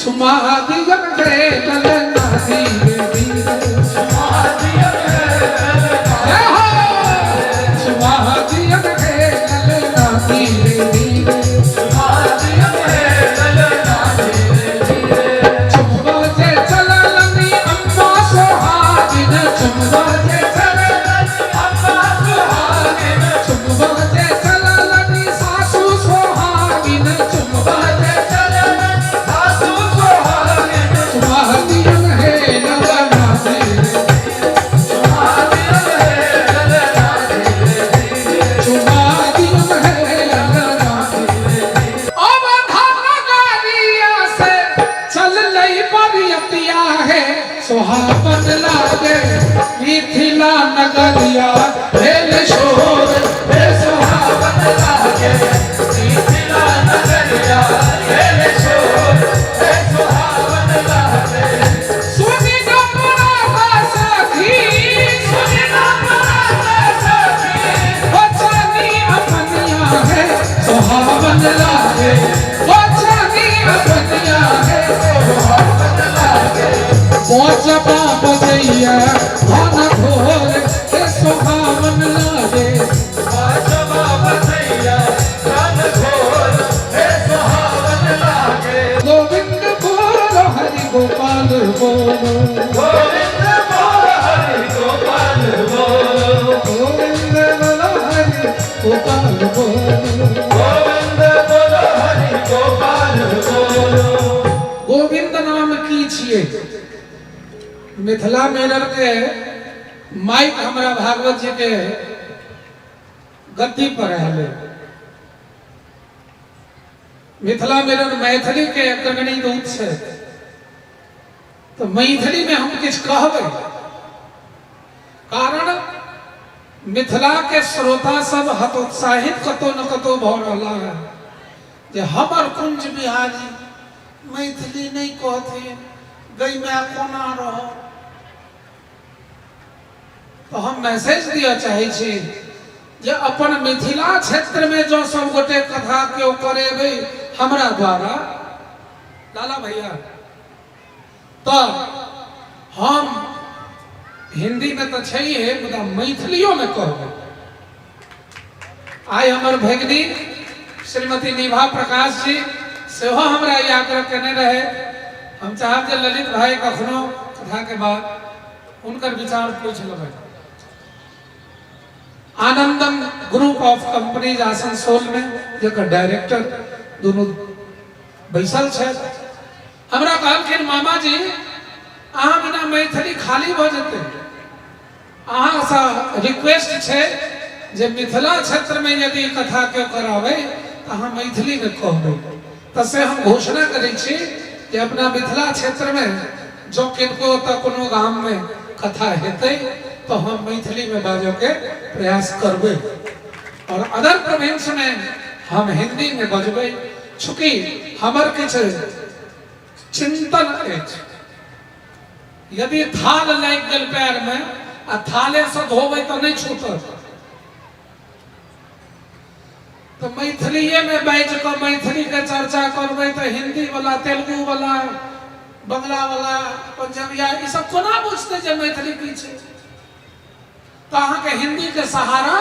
सुमादियम है ललना धीरे धीरे सुमादियम है ललना धीरे धीरे चुम्बा जे चलनी अम्मा सुहागिन चुम्बा जे चलनी सासू सुहागिन चुम्बा जे सुमादियम है ललना धीरे सुमादियम है ललना धीरे अब धनगारिया से चल लई परियतिया है सुहावन लागे मिथिला नगरिया भेल शोर हे सुहावन लागे मिथिला नगरिया भेल शोर हे सुहावन लागे सुनी डमरा सखी बचानी अपनिया है सुहावन लागे बचानी अपनिया है सुहावन लागे मोचबा बजैया धन घोर हे सुहावन लागे मोचबा बजैया धन घोर हे सुहावन लागे गोविंद बोलो हरि गोपाल बोलो गोविंद बोलो हरि गोपाल बोलो गोविंद बोलो हरि गोपाल बोलो गोविंद बोलो हरि गोपाल बोलो गोविंद नाम की छिए मिथिला मेरर के माइक हमारा भागवत जी के गद्दी पर है मिथिला मेरर मैथिली के अग्रणी दूत से तो मैथिली में हम किछ कहबे कारण मिथिला के श्रोता सब हतोत्साहित कतो न कतो भ रहला है जे हमर कुंज बिहारी मैथिली नहीं कहते गई मैं कोना रहो तो हम मैसेज दिया चाहे छी जे अपन मिथिला क्षेत्र में जो सब गोटे कथा क्यों करेबे हमरा द्वारा लाला भैया तो हम हिंदी में तो चाहिए मुदा मैथिलियों में कहबे आई हमर भगिनी श्रीमती निभा प्रकाश जी सेहो हमरा ई आग्रह करने रहे हम चाहब जे ललित भाई कखनो कथा के बाद उनकर विचार पूछ लेबै आनंदम ग्रुप ऑफ कंपनीज आसनसोल में जकर डायरेक्टर दोनों बैसल छे हमरा कहलखिन मामा जी अहाँ बिना मैथिली खाली भ जेतै अहाँ सा रिक्वेस्ट छे जे मिथिला क्षेत्र में यदि कथा क्यों करावे तो अहाँ मैथिली में कहबै तसे हम घोषणा करै छी कि अपना मिथिला क्षेत्र में जो किनको तक कोनो गांव में कथा हेतै तो हम मैथिली में बाजो के प्रयास करबे और अदर प्रोविंस में हम हिंदी में बजबे चूंकि हमर किछ चिंतन अछि यदि थाल लाग गेल पैर में आ थाले से धोबै तो नहीं छूटत तो मैथिलीए में बैठ कर मैथिली के चर्चा करबै तो हिंदी वाला तेलुगु वाला बंगला वाला पंजाबिया ई सब कोना बुझते जे मैथिली की छै तो अहाँ के हिंदी के सहारा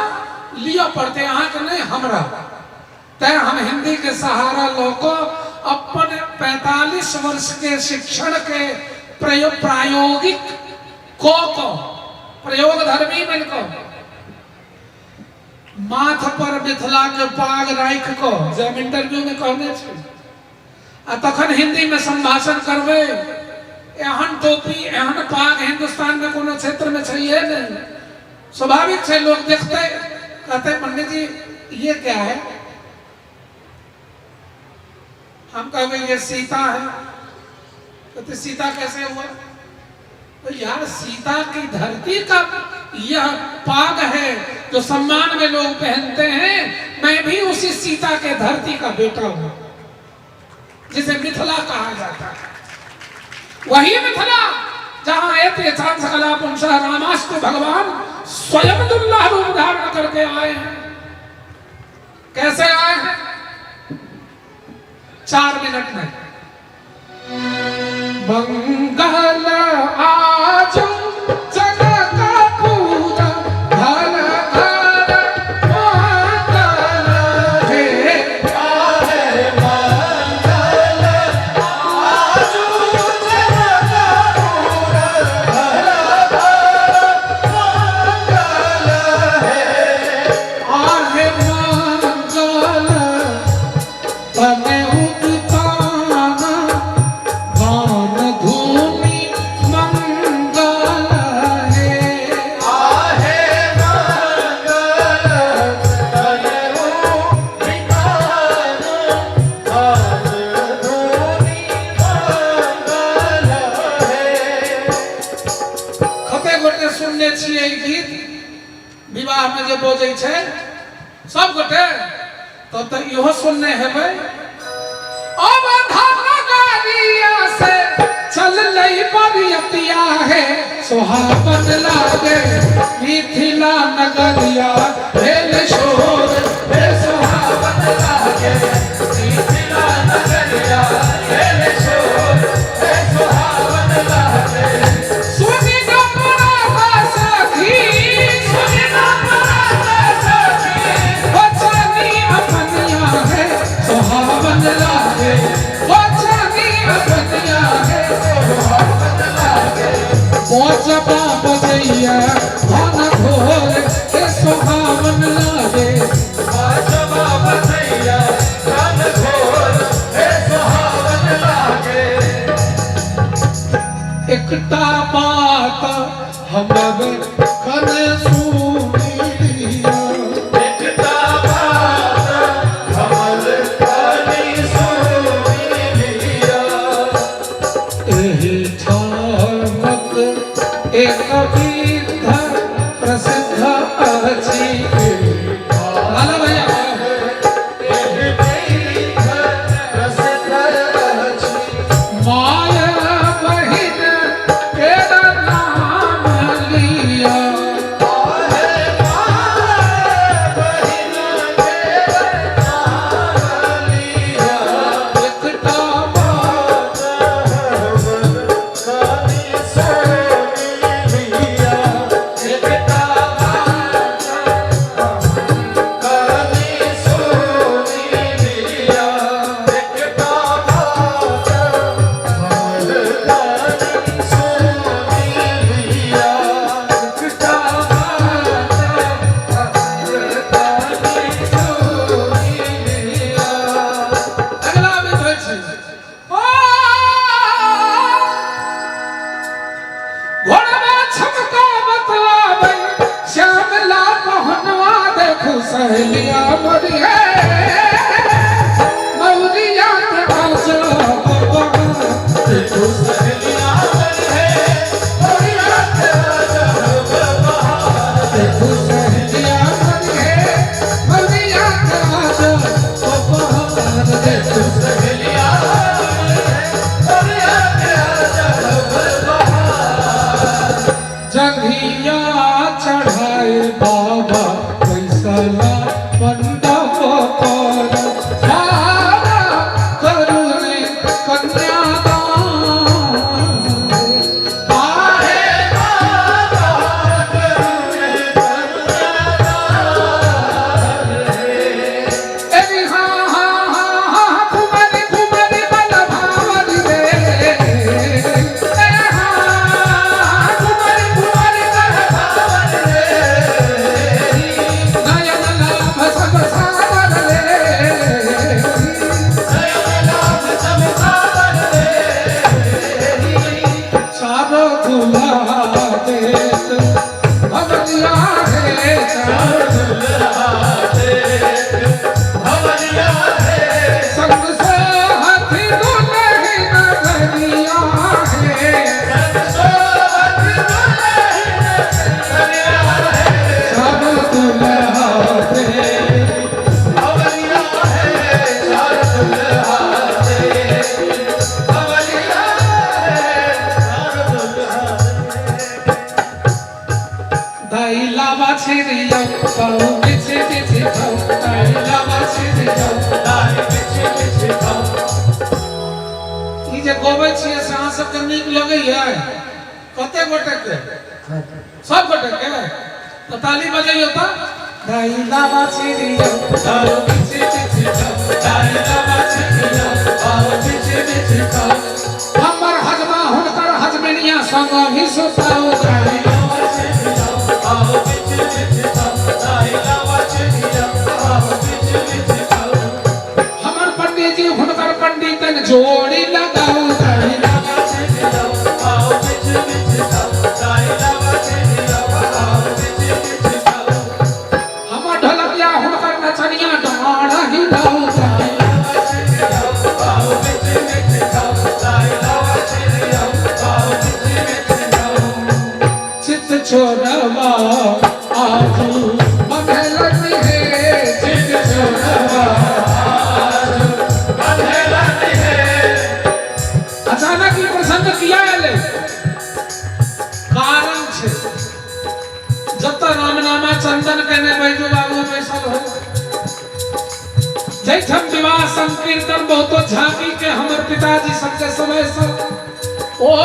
लिया पड़ते अहाँ के नहीं हमरा तै हम हिंदी के सहारा लोको अपन 45 वर्ष के शिक्षण के प्रायोगिक को प्रयोग धर्मी मिलको माथ पर मिथिला के पाग राख को जब इंटरव्यू में कहने छे आ तखन हिंदी में संभाषण करबे एहन टोपी एहन पाग हिंदुस्तान में कोनो क्षेत्र में चाहिए नहीं स्वाभाविक है लोग देखते कहते पंडित जी ये क्या है हम कहेंगे ये सीता है कहते सीता कैसे हुआ तो यार सीता की धरती का यह पाग है जो सम्मान में लोग पहनते हैं मैं भी उसी सीता के धरती का बेटा हूं जिसे मिथिला कहा जाता है वही मिथिला जहां एते चांद सकला पुंसा रामास्तु भगवान स्वयं दुर्लभ रूप धारण करके आए हैं कैसे आए हैं 4 मिनट में मंगल आज जगत पूरा घर घर मंगल है। आहे मंगल आज जगत पूरा घर घर मंगल है। आहे मंगल तने उदिताना गान धूमि मंगल है। आहे मंगल तने उदिताना गान धूमि मंगल है। कते गोटे सुनने छियै ई गीत विवाह में जे बजै छै सब गोटे तो इहो सुनने हेबै। अब धनगरिया से चल लई बरियतिया है सुहावन लागे मिथिला नगरिया भेल शोर हे सुहावन लागे मिथिला नगरिया भेल शोर। हे सुहावन लागे सुनि डमरा सखी सुनि डमरा सखी। बचनी अपनिया है सुहावन लागे बचनी अपनिया है सुहावन लागे मोचपा बजैया धन घोर के सुहावन लागे। बाजवा बजैया धन घोर। हे सुहावन लागे एकटा बात हमर कन सुनिया एकटा बात हमर कानी सुनि लिया। एहि ठामक एक विध प्रसिद्ध अछि। लाला भैया एहि विध प्रसिद्ध अछि। माया बहिन केरा नाम लिया। आहे माय बहिन के नाम लिया। एकटा बात हमर कानी सुनि लिया। एकटा बात हमर कानी सुनि लिया। एकटा बात हमर कानी सुनि लिया। एकटा बात हमर कानी सुनि लिया। अगला में होइ छै घोड़वा छमका बतलाबै श्यामला पहनवा देखू सहेलिया मोरी है मौरिया के आजा बाबा। देखो सहेलिया मरी है मोरिया के आजा बहार। देखू सहेलिया मोरी है मौरिया के आजा बाबा। देखू सहेलिया मरी है मोरिया के आजा बहार। जंघिया चढ़ाए बाबा फैसला मंडप पर धारा करुणे कन्यादान। आहे बाबा करुणे कन्यादान रे। एहि हाँ कुमारी कुमारी बल भावरी रे। ए हाँ कुमारी कुमारी बल भावन रे। नयन लाभ सब सावर रे। नयन लाभ सब सावन रे। चारो दुल्हा देत भगतिया है चारो दुल्हा देख भवनिया है। संग से हाथी दुल्हन नगरिया है। सोवत दुल्हन कन्या है। चारो दुल्हा देत भवनिया है। चार दुल्हा देख भवनिया है। चार दुल्हा दाइला बाछिरिया पाऊ बिछि बिछि खाऊ दाइला बाछिरिया दाई बिछ बिछ खाओ। ई जे गोबै छियै से अहाँ सबके नीक लगैया कते गोटे के सब गोटे के तो ताली बजाइयो तो दाइला बाछिरिया आओ पीछे पीछे जाओ दाइला बाछिरिया आओ पीछे पीछे जाओ हमर हजमा हुनकर हजबेनिया संग ही सुताओ दाइला बाछिरिया आओ पीछे पीछे जाओ दाइला बाछिरिया आओ पीछे पीछे जाओ हमर पंडित जी हुनकर पंडितन जोड़ी लगाओ दाइला बाछिरिया आओ पीछे पीछे जाओ दाइला बाछिरिया आओ पीछे पीछे जाओ हमर ढोलकिया हुनकर नचनिया डाढ़ ही गाओ दाइला बाछिरिया आओ पीछे पीछे जाओ दाइला बाछिरिया आओ पीछे पीछे जाओ चित छोड़वा आजू बंधेलन है चित छोड़वा आजू बंधेलन है अचानक ही प्रसंग किया है कारण छे जब तक रामनामा चंदन कहने बैठो बाबू बैसल हो जैठम विवाह संकीर्तन बहुत झांकी के हमर पिताजी सबसे समय सब ओ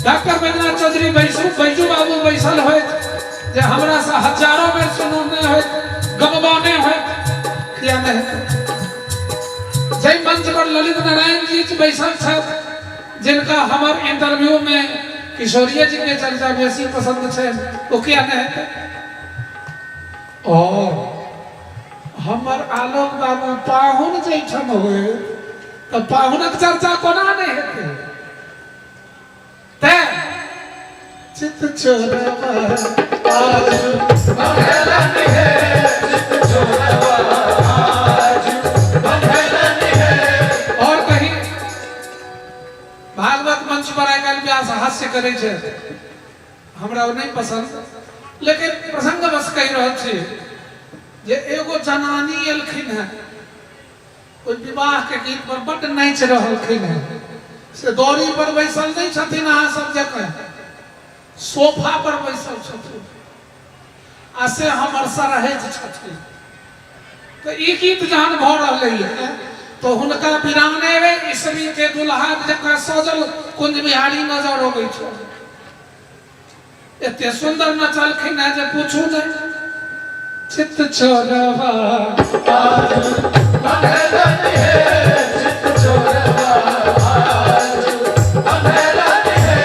डॉक्टर बैजनाथ चौधरी बैजू बाबू बैसल हो जे हमरा से हजारों बेर सुनने हो गमवाने हो किया नहीं जय मंच पर ललित नारायण जी बैसल छे जिनका हमार इंटरव्यू में किशोरिया जी के चर्चा बेसी पसंद है वो क्या नहीं और हमर आलोक बाबू पाहुन जैठम हुए तो पाहुनक चर्चा कोना नहीं हेते ते चित छोड़वा आजू बंधेलन है चित छोड़वा आजू बंधेलन है और कहीं भागवत मंच पर आकर व्यास हास्य करे छे हमरा नहीं पसंद लेकिन प्रसंग बस कह रहल छी जे एगो जनानी एलखिन है ओइ विवाह के गीत पर बड नाच रहलखिन है से दौरी पर बैसल नहीं छथिन अहाँ सब जगह सोफा पर बैसल छथिन आ से हमर सरहेज छथिन तो ई गीत जहन भ रहलै है तो हुनका वीरांगने ईसवी के दुल्हा जका सजल कुंज बिहारी नजर अबै छै एते सुंदर नचलखिन है जे पूछू नहीं चित छोड़वा आजू बंधेलन है चित छोड़वा आजू बंधेलन है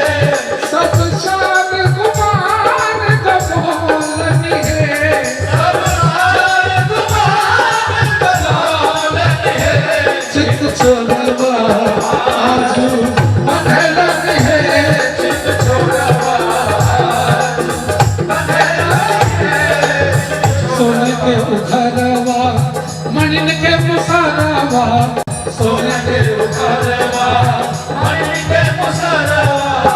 सब शान गुमान गबोलन है सब शान गुमान गबोलन है चित छोड़वा आजू बंधेलन है चित छोड़वा आजू बंधेलन है सोने के उखरवा मणिन के मुसरवा सोने के उखरवा मणिन के मुसरवा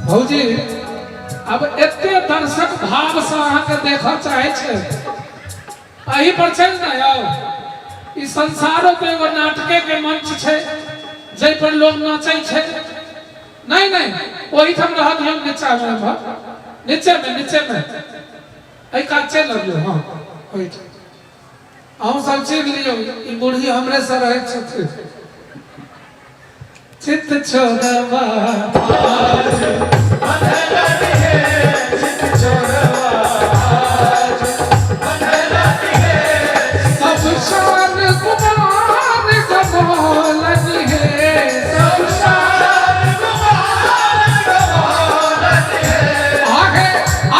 भौजी अब एते दर्शक भाव से अहाँ के देखा चाहे छे अही पर चल ना आओ ई संसारो पे एगो नाटके के मंच छे जै पर लोग नाचै छे नहीं नहीं ओही ठम रहत हम नीचे में ऐ का चल लियो हां ओही हम सब चीज लियो ई बूढ़ी हमरे से रहे छथिन चित छोड़वा आजू बंधेलन है चित छोड़वा आजू बंधेलन है सब शान गुमान गबोलन है सब शान गुमान गबोलन है आगे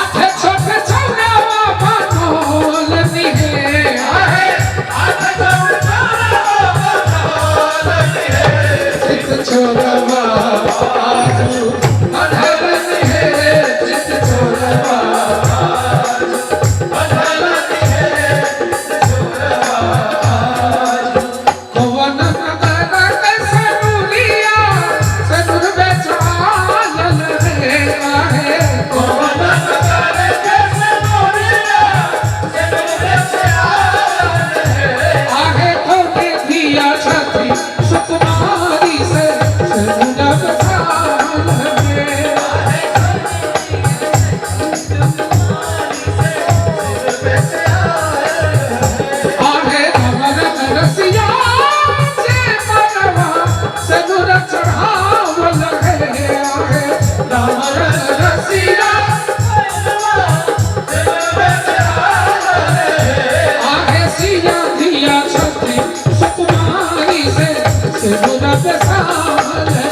आठे छोटे छौड़वा बनोलन है आगे आठे छोटे छौड़वा बनोलन है चित छोड़वा आजू बंधेलन है चित छोड़वा आजू बंधेलन है चित छोड़वा आजू कवन नगर के सनुरिया सनुर बेचालन रे आहे कवन नगर के सनुरिया सनुर बेचालन है आहे कोके दिया छथि सुकुमारी से सनुर बेचालन है आहे हमर रसिया से मनवा सनुर सामने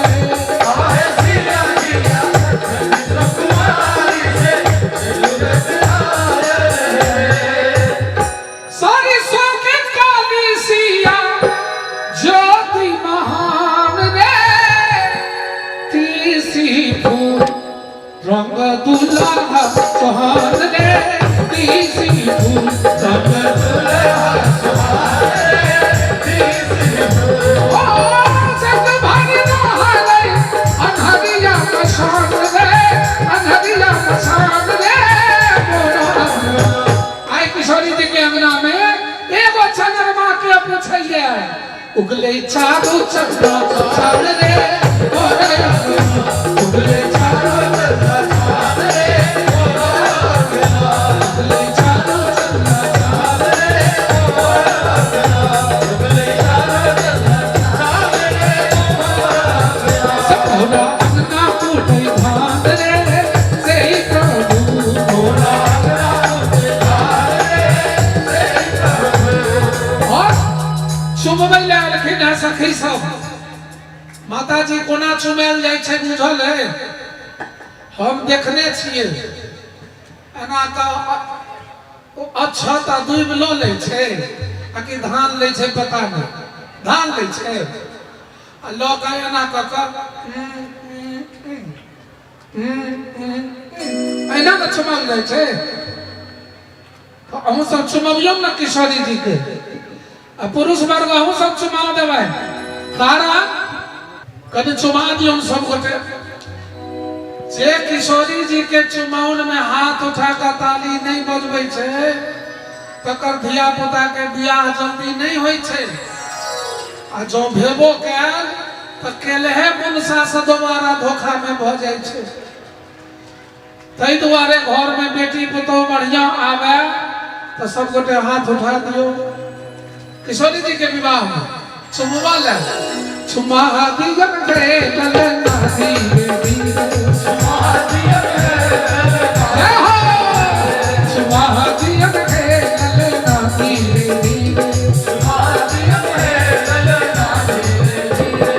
आए सिया जिया चंद्र कुमारी से सिंदूर बिहार सारी सोके काली सिया ज्योति महान रे तीसी फूल रंग दुल्हा सुहान रे तीसी फूल रंग दुल्हा सुहान रे ओ जग भरी रहले अनहरिया मशान रे अनहरिया मशान रे आई किशोरी जी के अंगना में एगो चंद्रमा के पूछैया उगले चारू चंद्र चांद रे उगले चारू चंद्र चांद रे उगले चारू चंद्र चांद रे उगले चारों चंद्र चांद रे थोड़ा अंगना उठे धान रे से प्रभु थोड़ा अंगना उठे धान रे से प्रभु और चुमबैले अलखिन है सखी सब माता जी कोना चुमेल जाय छै बुझल है हम देखने छियै एना का अच्छा दूब लो ले छै आ कि धान ले छै पता नहीं धान ले छै आ लोग एना क एना न चुमल जाय छै अहूँ सब चुमबियो न किशोरी जी के आ पुरुष वर्ग अहूँ सब चुमाओ देबै तारा कभी चुमा दियो सब गोटे जे किशोरी जी के चुमाउन में हाथ उठा कर ताली नहीं बजबै छै तकर धिया पुता के बियाह जल्दी नहीं होय छै आ जो भेबो कैल त केलहे मुनसा से दोबारा धोखा में भ जाय छै तै दुआरे घर में बेटी पुतौ बढ़िया आवे तो सब गोटे हाथ उठा दियो किशोरी जी के विवाह में चुमवा ले चुमा दिया रे ललना धीरे धीरे चुमा दिया जय हो चुमा दिया रे ललना धीरे धीरे चुमा दिया ललना धीरे धीरे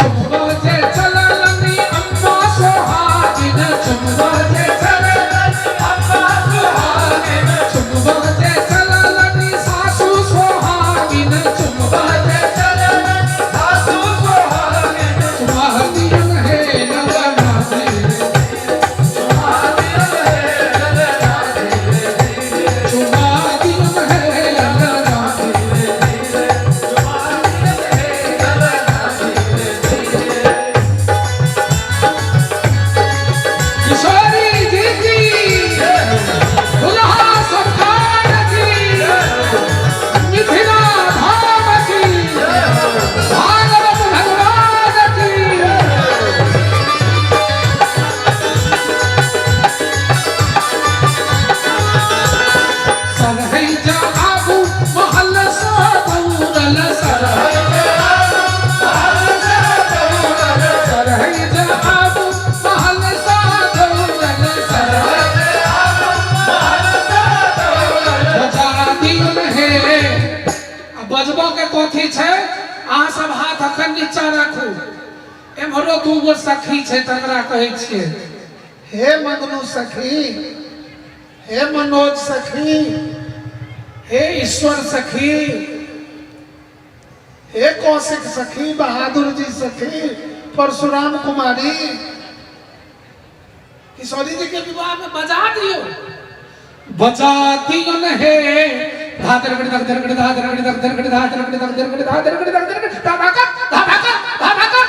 चुमवा जे चललनी अम्मा सोहागिन चुमवा जे चलनी अम्मा सुहागिन चुमवा जे चललनी सासू सोहागिन चुमवा जे चलनी सासू सुहागिन चुमा दिया रे ललना धीरे चुमा दिया ललना धीरे धीरे चुमा दिया रे ललना धीरे चुमा दिया ललना धीरे धीरे किशोरी जी की दुल्हा सरकार की मिथिला धाम की भागवत भगवान की सरहै जा आबू महल सा दौड़ल सरहै सरहै जा आबू महल सा दौड़ल सरहै बजा दियन हे आ बजबो के कथी छै अहाँ सब हाथ अखन नीचा राखू एम्हरो दूगो सखी छै तकरा कहै छियै हे मगनू सखी हे मनोज सखी हे ईश्वर सखी हे कौशिक सखी बहादुर जी सखी परशुराम कुमारी किशोरी जी के विवाह में बजा दियो बजा दियो न हे धादर गड़ धर गड़ धादर गड़ धर गड़ धादर गड़ धर गड़ धादर गड़ धर गड़ धाका धाका धाका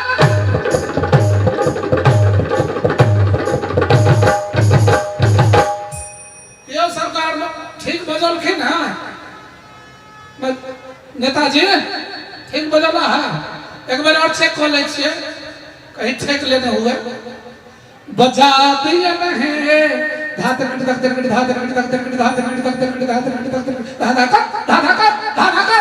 यो सरकार ठीक बजलखिन हां नेताजी ठीक बजला है एक बार और चेक कर ले छिए कहीं ठेक लेने हुए बजा दिया है धादर गड़ धादर गड़ धादर गड़ धादर गड़ धादर गड़ धादर गड़ धादर गड़ धादर गड़ धाका धाका धाका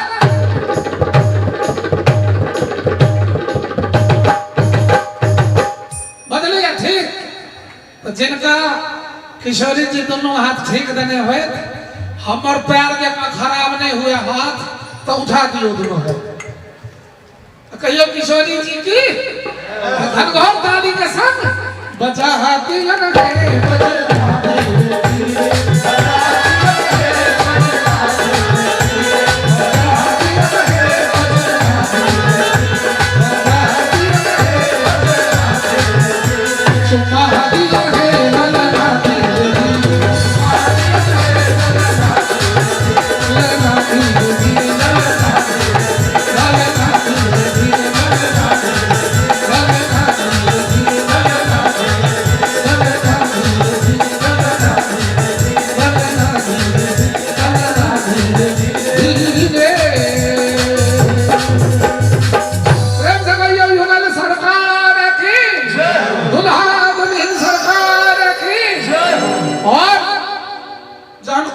बदले या ठीक तो जिनका किशोरी जी दोनों हाथ ठीक देने हुए हमर पैर देखा खराब नहीं हुए हाथ तो उठा दियो दोनों हाथ कहियो किशोरी जी की घनघोर ताली के संग बजा हाथी लगे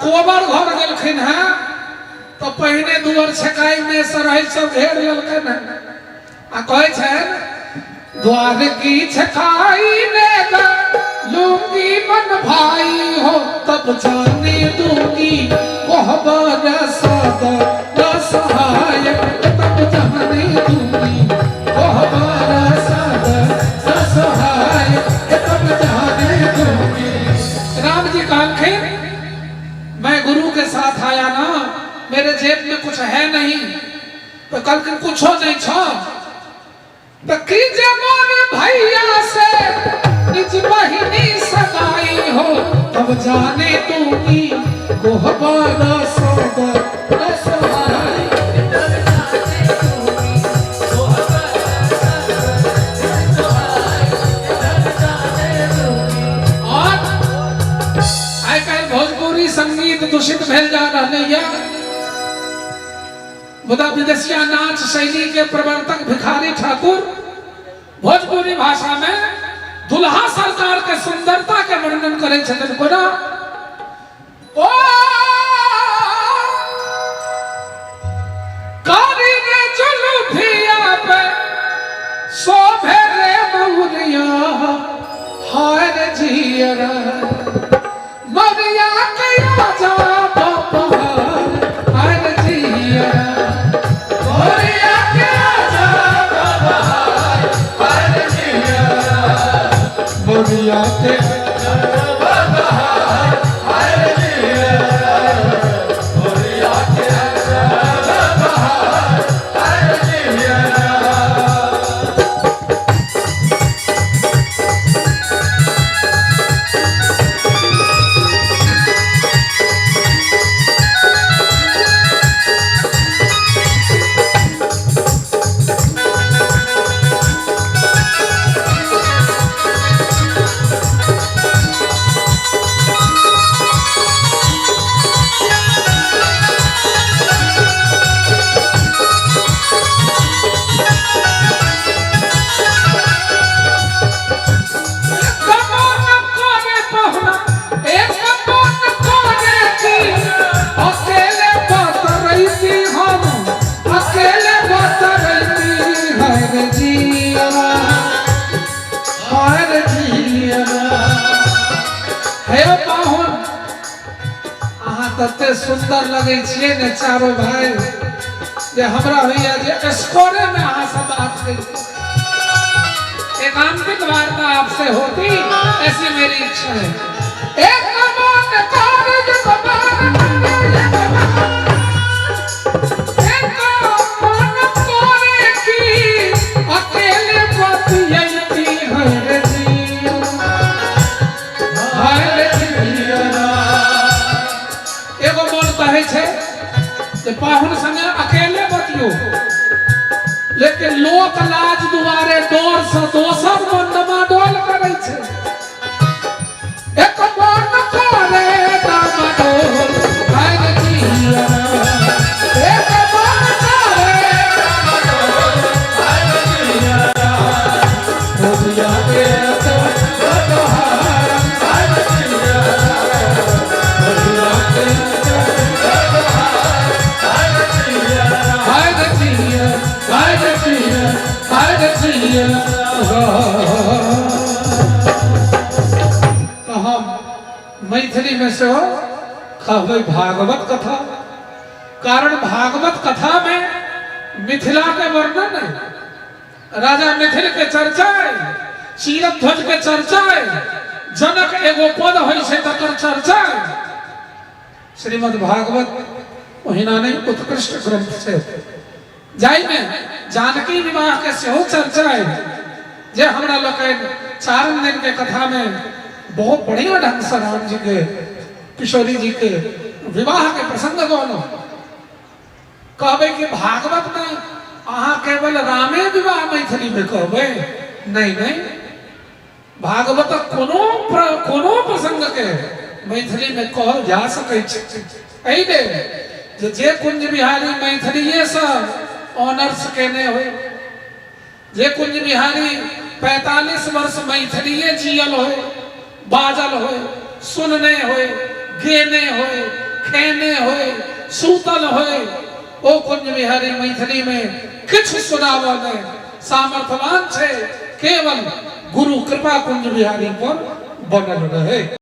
कोबर घर गेलखिन है तो पहिने दुआर छकाई में सरहै सब घेर लेलखिन है आ कहै छै द्वार की छकाई ने लूंगी मन भाई हो तब जाने दूंगी कोहबर सद सहाय तब जाने दूंगी कोहबर सद सहाय तब जाने दूंगी। राम जी कहलखिन मैं गुरु के साथ आया ना, मेरे जेब में कुछ है नहीं, तो कल के कुछ हो नहीं छो तो कीजे मोरे भैया से निज बहिनी सगाई हो तब जाने दूंगी कोहबर सद सहाय संगीत दूषित भेल जा रहे हैं मुदा विदेशिया नाच शैली के प्रवर्तक भिखारी ठाकुर भोजपुरी भाषा में दुल्हा सरकार के सुंदरता के वर्णन करे छथिन कोना ओ कारी रे जुल्फिया पे शोभे रे मौरिया हाय रे जियरा मरिया के आजा बाबा हाय रे जियरा मरिया के आजा बाबा हाय रे जियरा मरिया के आजा बाबा हाय रे जियरा मरिया के आजा बाबा हाय रे जियरा। तते सुंदर लगे छिए ने चारों भाई जे हमरा होइया जे स्कोरे में अहाँ सब बात करी एकांतिक वार्ता आपसे होती ऐसी मेरी इच्छा है। एक मन कार्य कमान एक मन कोरे की अकेले बतियती है रे जिया हाय रे जिया। एगो मन कहे छे जे पाहुन संगे अकेले बतियो लेकिन लोक लाज दुआरे डोर से दोसर मन डमाडोल करे छे। एक मन करे डमाडोल हाय रे जिया एक मन करे डमाडोल हाय रे जिया हो जिया के तो हाय रे जिया हो जिया के तो हम मैथिली में से हो कहबै भागवत कथा। कारण भागवत कथा में मिथिला के वर्णन है राजा मिथिल के चर्चा चीरक ध्वज के चर्चा जनक एगो पद होई छै तकर चर्चा श्रीमद् भागवत ओहिना नहीं उत्कृष्ट ग्रंथ से जाई में जानकी विवाह के सेहो चर्चा है जे हमरा लोकन चारण दिन के कथा में बहुत बढ़िया ढंग से राम जी के किशोरी जी के विवाह के प्रसंग गौनो कहबे कि भागवत में अहाँ केवल रामे विवाह मैथिली में कहबे नहीं नहीं भागवत कोनो प्रसंग के मैथिली में कहल जा सकै छै जे कुंज बिहारी मैथिलीये से ऑनर्स केने हो जे कुंज बिहारी 45 वर्ष मैथिलीये जियल हो बाजल हो सुनने हो गेने हो खेने हो सूतल हो ओ कुंज बिहारी मैथिली में किछ सुनाव में सामर्थवान छे केवल गुरु कृपा कुंज बिहारी पर बनल रहे।